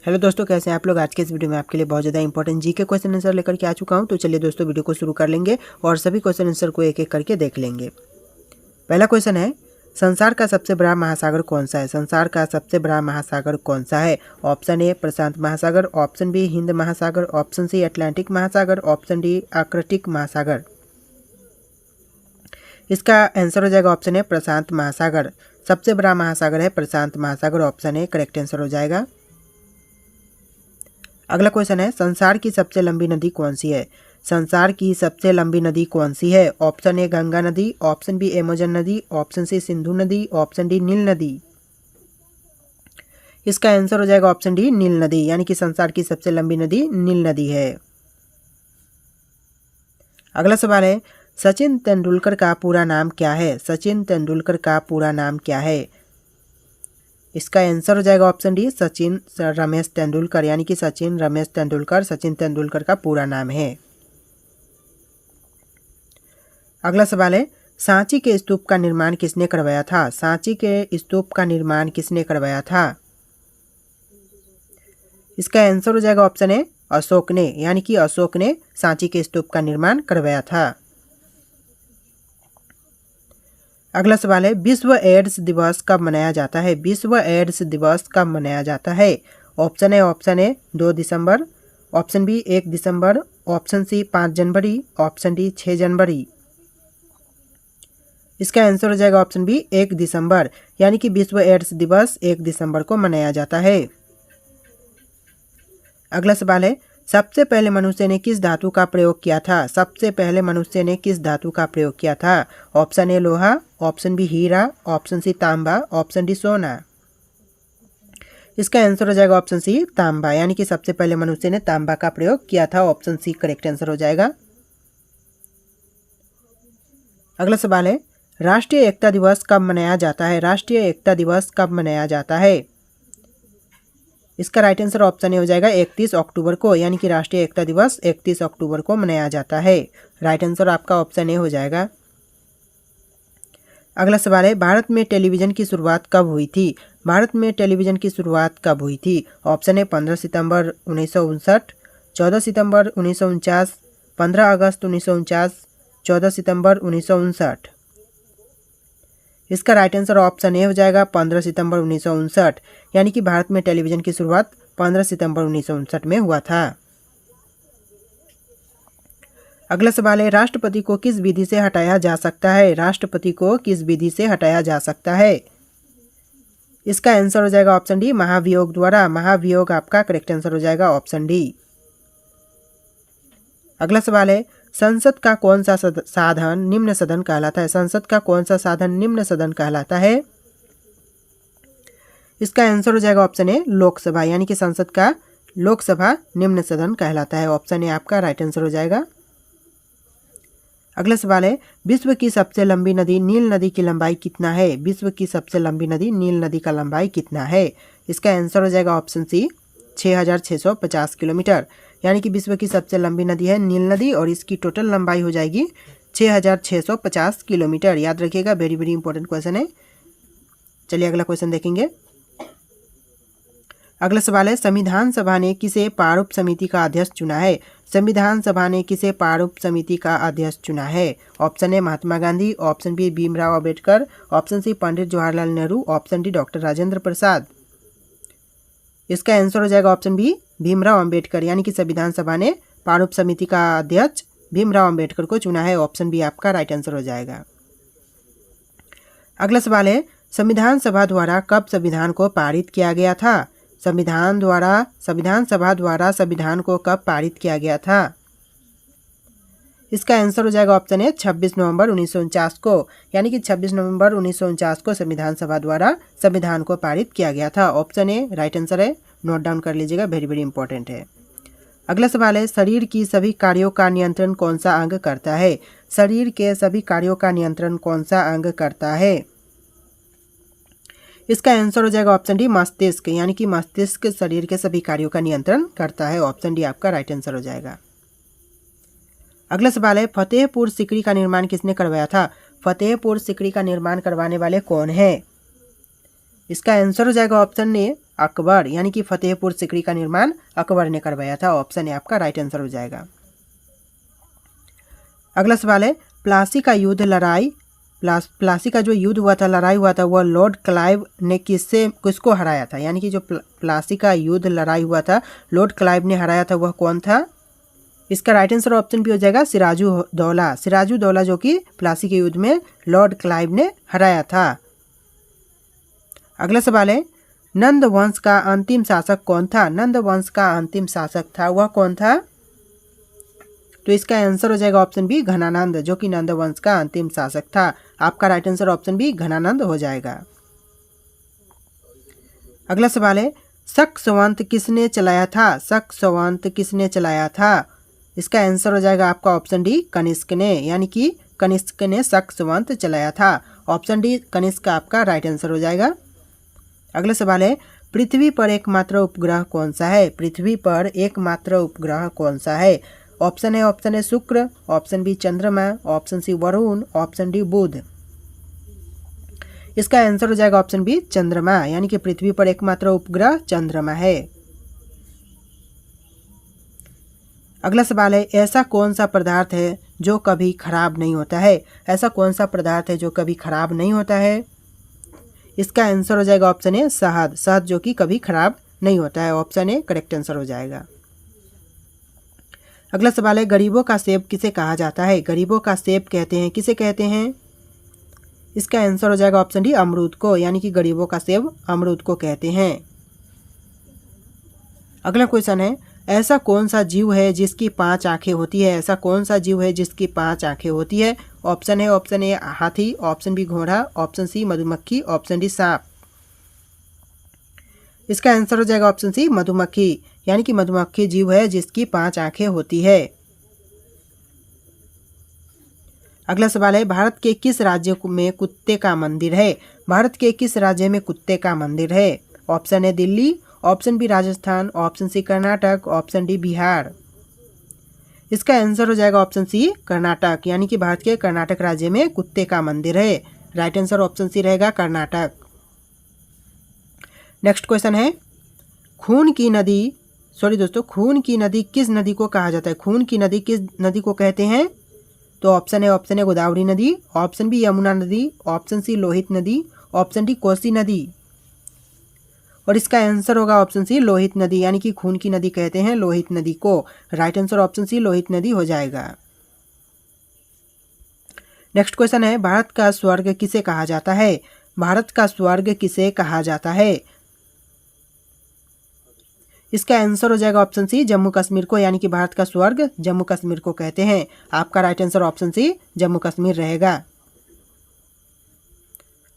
Hello दोस्तों, कैसे हैं आप लोग। आज के इस वीडियो में आपके लिए बहुत ज़्यादा इंपॉर्टेंट जीके क्वेश्चन आंसर लेकर के आ चुका हूं। तो चलिए दोस्तों, वीडियो को शुरू कर लेंगे और सभी क्वेश्चन आंसर को एक एक करके देख लेंगे। पहला क्वेश्चन है, संसार का सबसे बड़ा महासागर कौन सा है। संसार का सबसे बड़ा महासागर कौन सा है। ऑप्शन ए प्रशांत महासागर, ऑप्शन बी हिंद महासागर, ऑप्शन सी अटलांटिक महासागर, ऑप्शन डी आर्कटिक महासागर। इसका आंसर हो जाएगा ऑप्शन ए प्रशांत महासागर। सबसे बड़ा महासागर है प्रशांत महासागर, ऑप्शन ए करेक्ट आंसर हो जाएगा। अगला क्वेश्चन है, संसार की सबसे लंबी नदी कौन सी है। संसार की सबसे लंबी नदी कौन सी है। ऑप्शन ए गंगा नदी, ऑप्शन बी अमेजन नदी, ऑप्शन सी सिंधु नदी, ऑप्शन डी नील नदी। इसका आंसर हो जाएगा ऑप्शन डी नील नदी, यानी कि संसार की सबसे लंबी नदी नील नदी है। अगला सवाल है, सचिन तेंदुलकर का पूरा नाम क्या है। सचिन तेंदुलकर का पूरा नाम क्या है। इसका आंसर हो जाएगा ऑप्शन डी सचिन रमेश तेंदुलकर, यानी कि सचिन रमेश तेंदुलकर सचिन तेंदुलकर का पूरा नाम है। अगला सवाल है, सांची के स्तूप का निर्माण किसने करवाया था। सांची के स्तूप का निर्माण किसने करवाया था। इसका आंसर हो जाएगा ऑप्शन ए अशोक ने, यानी कि अशोक ने सांची के स्तूप का निर्माण करवाया था। अगला सवाल है, विश्व एड्स दिवस कब मनाया जाता है। विश्व एड्स दिवस कब मनाया जाता है। ऑप्शन ए 2 दिसंबर, ऑप्शन बी 1 दिसंबर, ऑप्शन सी 5 जनवरी, ऑप्शन डी 6 जनवरी। इसका आंसर हो जाएगा ऑप्शन बी 1 दिसंबर, यानी कि विश्व एड्स दिवस 1 दिसंबर को मनाया जाता है। अगला सवाल है, सबसे पहले मनुष्य ने किस धातु का प्रयोग किया था। सबसे पहले मनुष्य ने किस धातु का प्रयोग किया था। ऑप्शन ए लोहा, ऑप्शन बी हीरा, ऑप्शन सी तांबा, ऑप्शन डी सोना। इसका आंसर हो जाएगा ऑप्शन सी तांबा, यानी कि सबसे पहले मनुष्य ने तांबा का प्रयोग किया था। ऑप्शन सी करेक्ट आंसर हो जाएगा। अगला सवाल है, राष्ट्रीय एकता दिवस कब मनाया जाता है। राष्ट्रीय एकता दिवस कब मनाया जाता है। इसका राइट आंसर ऑप्शन ए हो जाएगा 31 अक्टूबर को, यानी कि राष्ट्रीय एकता दिवस 31 अक्टूबर को मनाया जाता है। राइट आंसर आपका ऑप्शन ए हो जाएगा। अगला सवाल है, भारत में टेलीविज़न की शुरुआत कब हुई थी। भारत में टेलीविज़न की शुरुआत कब हुई थी। ऑप्शन ए 15 सितंबर 1959, 14 सितंबर 1949, 15 अगस्त 1949, 14 सितंबर 1959। इसका राइट आंसर ऑप्शन ए हो जाएगा 15 सितंबर 1959, यानी कि भारत में टेलीविज़न की शुरुआत 15 सितंबर 1959 में हुआ था। अगला सवाल है, राष्ट्रपति को किस विधि से हटाया जा सकता है। राष्ट्रपति को किस विधि से हटाया जा सकता है। इसका आंसर हो जाएगा ऑप्शन डी महाभियोग द्वारा। महाभियोग आपका करेक्ट आंसर हो जाएगा ऑप्शन डी। अगला सवाल है, संसद का कौन सा साधन निम्न सदन कहलाता है। संसद का कौन सा साधन निम्न सदन कहलाता है। इसका आंसर हो जाएगा ऑप्शन ए लोकसभा, यानी कि संसद का लोकसभा निम्न सदन कहलाता है। ऑप्शन ए आपका राइट आंसर हो जाएगा। अगला सवाल है, विश्व की सबसे लंबी नदी नील नदी की लंबाई कितना है। विश्व की सबसे लंबी नदी नील नदी का लंबाई कितना है। इसका आंसर हो जाएगा ऑप्शन सी 6650 किलोमीटर, यानी कि विश्व की सबसे लंबी नदी है नील नदी और इसकी टोटल लंबाई हो जाएगी 6650 किलोमीटर। याद रखिएगा, वेरी वेरी इंपॉर्टेंट क्वेश्चन है। चलिए अगला क्वेश्चन देखेंगे। अगला सवाल है, संविधान सभा ने किसे प्रारूप समिति का अध्यक्ष चुना है। संविधान सभा ने किसे प्रारूप समिति का अध्यक्ष चुना है। Option A Mahatma Gandhi, option B Bhimrao Ambedkar, option C Pandit Jawaharlal Nehru, option D doctor Rajendra Prasad. इसका आंसर हो जाएगा ऑप्शन बी भीमराव अंबेडकर, यानी कि संविधान सभा ने प्रारूप समिति का अध्यक्ष भीमराव अंबेडकर को चुना है। ऑप्शन बी आपका राइट आंसर हो जाएगा। अगला सवाल है, संविधान सभा द्वारा कब संविधान को पारित किया गया था। संविधान सभा द्वारा संविधान को कब पारित किया गया था। इसका आंसर हो जाएगा ऑप्शन ए 26 नवंबर 1949 को, यानी कि 26 नवंबर 1949 को संविधान सभा द्वारा संविधान को पारित किया गया था। ऑप्शन ए राइट आंसर है, नोट डाउन कर लीजिएगा, वेरी वेरी इंपॉर्टेंट है। अगला सवाल है, शरीर की सभी कार्यों का नियंत्रण कौन सा अंग करता है। शरीर के सभी कार्यों का नियंत्रण कौन सा अंग करता है। इसका आंसर हो जाएगा ऑप्शन डी मस्तिष्क, यानी कि मस्तिष्क शरीर के सभी कार्यों का नियंत्रण करता है। ऑप्शन डी आपका राइट आंसर हो जाएगा। अगला सवाल है, फतेहपुर सिकरी का निर्माण किसने करवाया था। फतेहपुर सिकरी का निर्माण करवाने वाले कौन है। इसका आंसर हो जाएगा ऑप्शन ए अकबर, यानी कि फतेहपुर सिकरी का निर्माण अकबर ने करवाया था। ऑप्शन ए आपका राइट आंसर हो जाएगा। अगला सवाल है, प्लासी का युद्ध लड़ाई प्लासी का जो युद्ध हुआ था, लड़ाई हुआ था, वह लॉर्ड क्लाइव ने किसको हराया था? यानी कि जो प्लासी का युद्ध लड़ाई हुआ था, लॉर्ड क्लाइव ने हराया था, वह कौन था? इसका राइट आंसर ऑप्शन बी हो जाएगा सिराजुद्दौला। सिराजुद्दौला जो कि प्लासी के युद्ध में लॉर्ड क्लाइव ने हराया था। अगला सवाल है, नंद वंश का अंतिम शासक कौन था? नंद वंश का अंतिम शासक था, वह कौन था? तो इसका आंसर हो जाएगा ऑप्शन बी घनानंद, जो कि नंद वंश का अंतिम शासक था। आपका right answer option B Ghananand हो जाएगा। अगला सवाल है, शक संवत किसने चलाया था? शक संवत किसने चलाया था? इसका आंसर हो जाएगा आपका ऑप्शन डी कनिष्क ने, यानी कि कनिष्क ने शक संवत चलाया था। ऑप्शन डी कनिष्क आपका राइट आंसर हो जाएगा। अगला सवाल है, पृथ्वी पर एकमात्र उपग्रह कौन सा है? पृथ्वी पर एकमात्र उपग्रह कौन सा है? ऑप्शन है Shukra, option B Chandrama, option C Varun, option D Budh. इसका आंसर हो जाएगा ऑप्शन बी चंद्रमा, यानी कि पृथ्वी पर एकमात्र उपग्रह चंद्रमा है। अगला सवाल है, ऐसा कौन सा पदार्थ है जो कभी खराब नहीं होता है? ऐसा कौन सा पदार्थ है जो कभी खराब नहीं होता है? इसका आंसर हो जाएगा ऑप्शन ए शहद। शहद जो कि कभी खराब नहीं होता है। ऑप्शन ए करेक्ट आंसर हो जाएगा। अगला सवाल है, गरीबों का सेब किसे कहा जाता है? गरीबों का सेब कहते हैं, किसे कहते हैं? इसका आंसर हो जाएगा ऑप्शन डी अमरूद को, यानी कि गरीबों का सेब अमरूद को कहते हैं। अगला क्वेश्चन है, ऐसा कौन सा जीव है जिसकी 5 आंखें होती है? ऐसा कौन सा जीव है जिसकी 5 आंखें होती है? ऑप्शन ए हाथी, ऑप्शन बी घोड़ा, ऑप्शन सी मधुमक्खी, ऑप्शन डी सांप। इसका आंसर हो जाएगा ऑप्शन सी मधुमक्खी, यानी कि मधुमक्खी जीव है जिसकी 5 आंखें होती है। अगला सवाल है, भारत के किस राज्य में कुत्ते का मंदिर है? भारत के किस राज्य में कुत्ते का मंदिर है? Option A Delhi, option B Rajasthan, option C Karnataka, option D Bihar. इसका आंसर हो जाएगा ऑप्शन सी कर्नाटक, यानी कि भारत के कर्नाटक राज्य में कुत्ते का मंदिर है। राइट आंसर ऑप्शन सी रहेगा कर्नाटक। नेक्स्ट क्वेश्चन है, खून की नदी किस नदी को कहा जाता है? खून की नदी किस नदी को कहते हैं? तो ऑप्शन है गोदावरी नदी, ऑप्शन बी यमुना नदी, ऑप्शन सी लोहित नदी, ऑप्शन डी कोसी नदी। और इसका आंसर होगा ऑप्शन सी लोहित नदी, यानी कि खून की नदी कहते हैं लोहित नदी को। Right answer option C Lohit नदी हो जाएगा। नेक्स्ट क्वेश्चन है, भारत का स्वर्ग किसे कहा जाता है? भारत का स्वर्ग किसे कहा जाता है? इसका आंसर हो जाएगा ऑप्शन सी जम्मू कश्मीर को, यानी कि भारत का स्वर्ग जम्मू कश्मीर को कहते हैं। आपका right answer option C Jammu Kashmir रहेगा।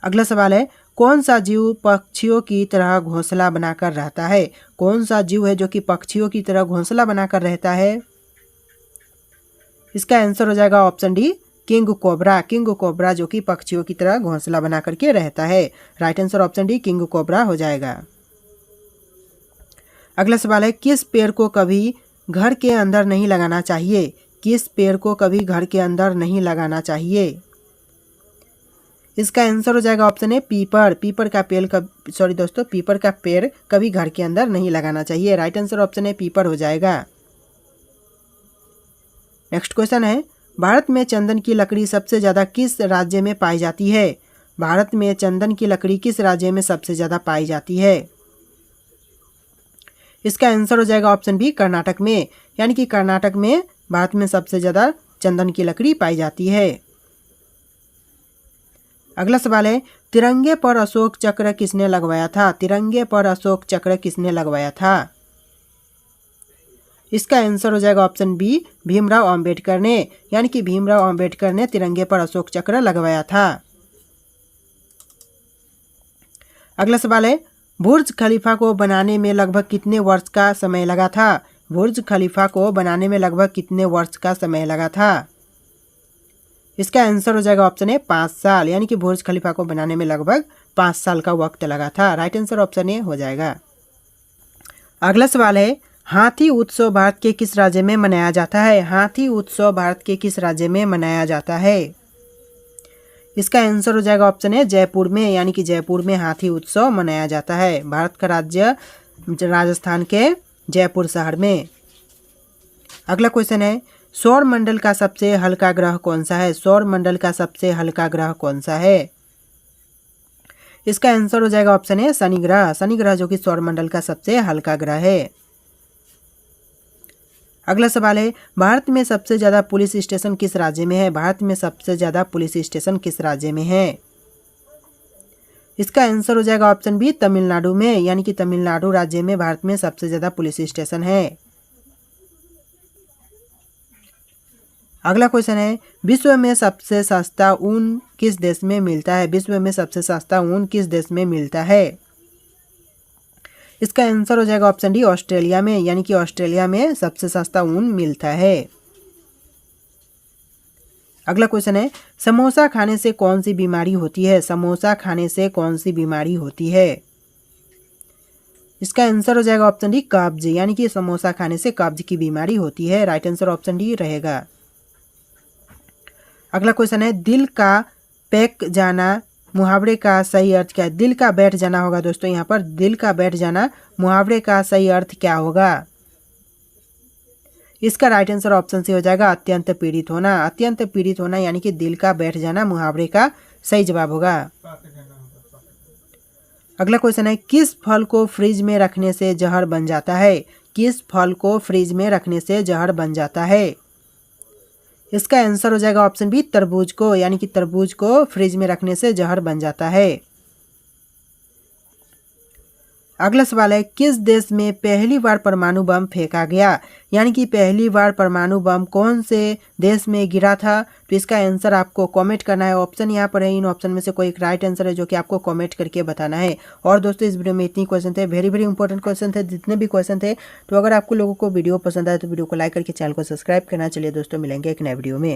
अगला सवाल है, कौन सा जीव पक्षियों की तरह घोंसला बनाकर रहता है? कौन सा जीव है जो कि पक्षियों की तरह घोंसला बनाकर रहता है? इसका आंसर हो जाएगा option D king cobra. King cobra जो कि पक्षियों की तरह घोंसला बना करके रहता है। Right answer option D king cobra हो जाएगा। अगला सवाल है, किस पेड़ को कभी घर के अंदर नहीं लगाना चाहिए? किस पेड़ को कभी घर के अंदर नहीं लगाना चाहिए? इसका आंसर हो जाएगा ऑप्शन है पीपल। पीपल का पेड़ कभी घर के अंदर नहीं लगाना चाहिए। राइट आंसर ऑप्शन है पीपल हो जाएगा। नेक्स्ट क्वेश्चन है, भारत में चंदन की लकड़ी सबसे ज़्यादा किस राज्य में पाई जाती है? भारत में चंदन की लकड़ी किस राज्य में सबसे ज़्यादा पाई जाती है? इसका आंसर हो जाएगा ऑप्शन बी कर्नाटक में, यानी कि कर्नाटक में भारत में सबसे ज़्यादा चंदन की लकड़ी पाई जाती है। अगला सवाल है, तिरंगे पर अशोक चक्र किसने लगवाया था? तिरंगे पर अशोक चक्र किसने लगवाया था? इसका आंसर हो जाएगा ऑप्शन बी भीमराव अंबेडकर ने, यानी कि भीमराव अंबेडकर ने तिरंगे पर अशोक चक्र लगवाया था। अगला सवाल है, बुर्ज खलीफा को बनाने में लगभग कितने वर्ष का समय लगा था? बुर्ज खलीफा को बनाने में लगभग कितने वर्ष का समय लगा था? इसका आंसर हो जाएगा ऑप्शन ए 5 साल, यानी कि बुर्ज खलीफा को बनाने में लगभग 5 साल का वक्त लगा था। राइट आंसर ऑप्शन ए हो जाएगा। अगला सवाल है, हाथी उत्सव भारत के किस राज्य में मनाया जाता है? हाथी उत्सव भारत के किस राज्य में मनाया जाता है? इसका आंसर हो जाएगा ऑप्शन है जयपुर में, यानी कि जयपुर में हाथी उत्सव मनाया जाता है। भारत का राज्य राजस्थान के जयपुर शहर में। अगला क्वेश्चन है सौर मंडल का सबसे हल्का ग्रह कौन सा है? सौर मंडल का सबसे हल्का ग्रह कौन सा है? इसका आंसर हो जाएगा ऑप्शन है शनि ग्रह। शनि ग्रह जो कि सौर मंडल का सबसे हल्का ग्रह है। अगला सवाल है भारत में सबसे ज़्यादा पुलिस स्टेशन किस राज्य में है? भारत में सबसे ज़्यादा पुलिस स्टेशन किस राज्य में है? इसका आंसर हो जाएगा ऑप्शन बी तमिलनाडु में, यानी कि तमिलनाडु राज्य में भारत में सबसे ज़्यादा पुलिस स्टेशन है। अगला क्वेश्चन है विश्व में सबसे सस्ता ऊन किस देश में मिलता है? विश्व में सबसे सस्ता ऊन किस देश में मिलता है? इसका आंसर हो जाएगा ऑप्शन डी ऑस्ट्रेलिया में, यानी कि ऑस्ट्रेलिया में सबसे सस्ता ऊन मिलता है। अगला क्वेश्चन है समोसा खाने से कौन सी बीमारी होती है? समोसा खाने से कौन सी बीमारी होती है? इसका आंसर हो जाएगा ऑप्शन डी कब्ज, यानी कि समोसा खाने से कब्ज की बीमारी होती है। राइट आंसर ऑप्शन डी रहेगा। अगला क्वेश्चन है दिल का पैक जाना मुहावरे का सही अर्थ क्या है? दिल का बैठ जाना होगा दोस्तों, यहाँ पर दिल का बैठ जाना मुहावरे का सही अर्थ क्या होगा? इसका राइट आंसर ऑप्शन सी हो जाएगा अत्यंत पीड़ित होना। अत्यंत पीड़ित होना यानी कि दिल का बैठ जाना मुहावरे का सही जवाब होगा। अगला क्वेश्चन है किस फल को फ्रिज में रखने से जहर बन जाता है? किस फल को फ्रिज में रखने से जहर बन जाता है? इसका आंसर हो जाएगा ऑप्शन बी तरबूज को, यानी कि तरबूज को फ्रिज में रखने से जहर बन जाता है। अगला सवाल है किस देश में पहली बार परमाणु बम फेंका गया? यानी कि पहली बार परमाणु बम कौन से देश में गिरा था? तो इसका आंसर आपको कमेंट करना है। ऑप्शन यहाँ पर है, इन ऑप्शन में से कोई एक राइट आंसर है जो कि आपको कमेंट करके बताना है। और दोस्तों इस वीडियो में इतनी क्वेश्चन थे, वेरी वेरी इंपॉर्टेंट क्वेश्चन थे, जितने भी क्वेश्चन थे। तो अगर आपको लोगों को वीडियो पसंद आए तो वीडियो को लाइक करके चैनल को सब्सक्राइब करना। चलिए दोस्तों मिलेंगे एक नए वीडियो में।